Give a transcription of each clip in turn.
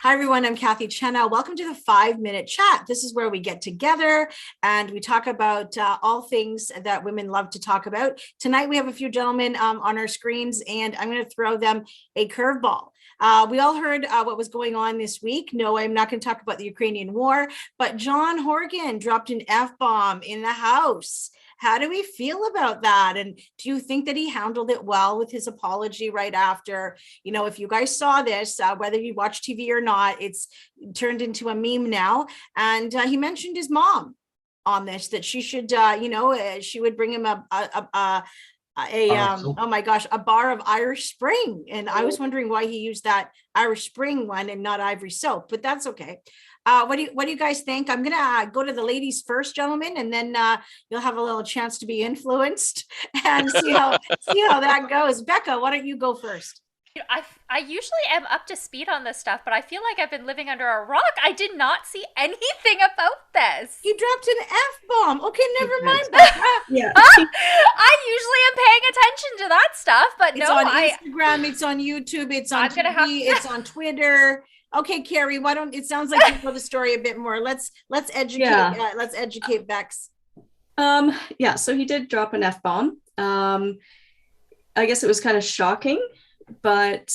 Hi, everyone. I'm Kathy Chenna. Welcome to the 5-Minute Chat. This is where we get together and we talk about all things that women love to talk about. Tonight, we have a few gentlemen on our screens, and I'm going to throw them a curveball. We all heard what was going on this week. No, I'm not going to talk about the Ukrainian war, but John Horgan dropped an F-bomb in the House. How do we feel about that? And do you think that he handled it well with his apology right after? You know, if you guys saw this, whether you watch TV or not, it's turned into a meme now. And he mentioned his mom on this, that she should, she would bring him oh my gosh, a bar of Irish Spring. And I was wondering why he used that Irish Spring one and not Ivory Soap, but that's okay. What do you guys think? I'm gonna go to the ladies first, gentlemen, and then you'll have a little chance to be influenced and see how that goes. Becca, why don't you go first? I usually am up to speed on this stuff, but I feel like I've been living under a rock. I did not see anything about this. You dropped an F-bomb. Okay, never mind, Becca. Yeah. I usually am paying attention to that stuff, but it's on Instagram, it's on YouTube, it's on TV, it's on Twitter. Okay, Carrie, why don't, it sounds like you know the story a bit more. Let's educate Bex. Yeah, so he did drop an F-bomb. I guess it was kind of shocking, but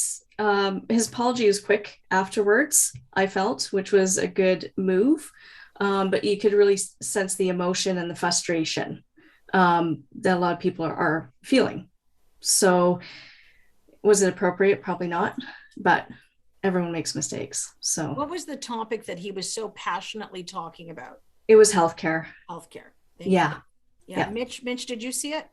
his apology was quick afterwards, I felt, which was a good move. But you could really sense the emotion and the frustration that a lot of people are feeling. So was it appropriate? Probably not, but everyone makes mistakes. So what was the topic that he was so passionately talking about? It was healthcare. Yeah. Mitch, did you see it?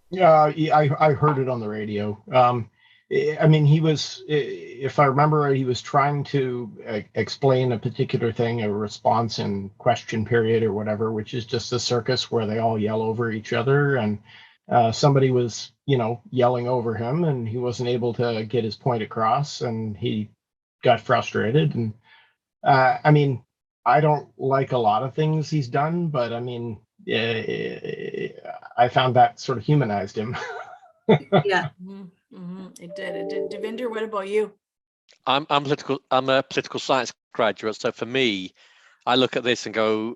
Yeah, I heard it on the radio. I mean, he was, if I remember right, he was trying to explain a particular thing, a response in question period or whatever, which is just a circus where they all yell over each other. And somebody was, yelling over him, and he wasn't able to get his point across, and he got frustrated. And I mean, I don't like a lot of things he's done, but I mean, I found that sort of humanized him. Yeah. It did. Devinder, what about you? I'm a political science graduate, so for me, I look at this and go,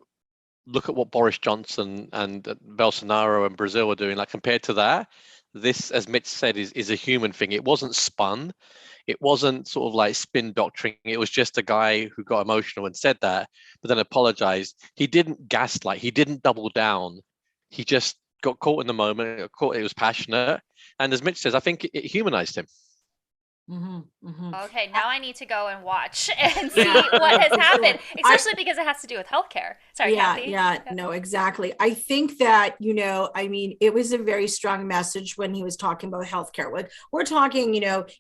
look at what Boris Johnson and Bolsonaro and Brazil are doing. Like, compared to that, this, as Mitch said, is a human thing. It wasn't spun. It wasn't sort of like spin doctoring. It was just a guy who got emotional and said that, but then apologized. He didn't gaslight. He didn't double down. He just got caught in the moment. It was passionate. And as Mitch says, I think it humanized him. Okay, now I need to go and watch and see what has happened, especially because it has to do with healthcare. Sorry, Kathy. No, exactly. I think that, I mean, it was a very strong message when he was talking about healthcare. We're talking,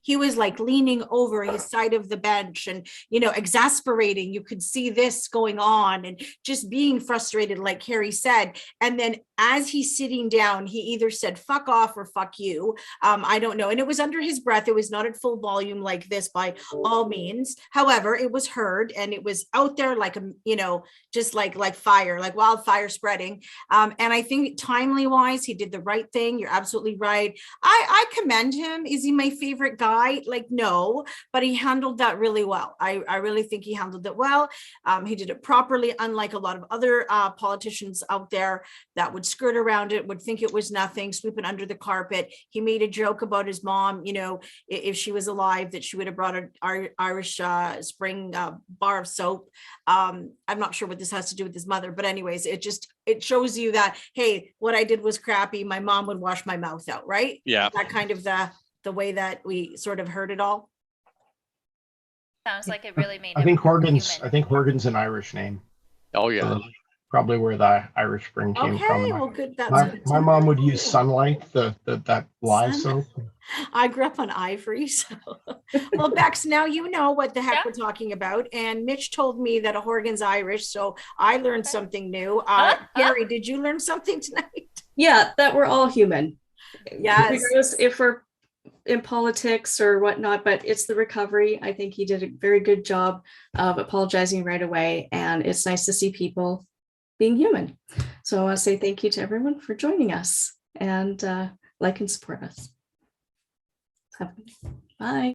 he was like leaning over his side of the bench and, exasperating. You could see this going on and just being frustrated, like Carrie said. And then as he's sitting down, he either said, fuck off or fuck you. I don't know. And it was under his breath. It was not at full volume like this by all means. However, it was heard and it was out there like, just like fire, like wildfire spreading. And I think timely wise, he did the right thing. You're absolutely right. I commend him. Is he my favorite guy? Like, no, but he handled that really well. I really think he handled it well. He did it properly, unlike a lot of other politicians out there that would skirt around it, would think it was nothing, sweep it under the carpet. He made a joke about his mom, if she was alive, that she would have brought an Irish Spring bar of soap. I'm not sure what this has to do with his mother, but anyways, it shows you that, hey, what I did was crappy. My mom would wash my mouth out, right? Yeah. That kind of the way that we sort of heard it all. Sounds like it really made I think Horgan's an Irish name. Oh yeah. Probably where the Irish Spring came from. Okay, well, good. My mom would use Sunlight, that lye soap. I grew up on Ivory, so. Well, Bex, now you know what the heck we're talking about. And Mitch told me that a Horgan's Irish, so I learned something new. Gary, did you learn something tonight? Yeah, that we're all human. Yes. Regardless if we're in politics or whatnot, but it's the recovery. I think he did a very good job of apologizing right away, and it's nice to see people being human. So I want to say thank you to everyone for joining us, and like and support us. Bye.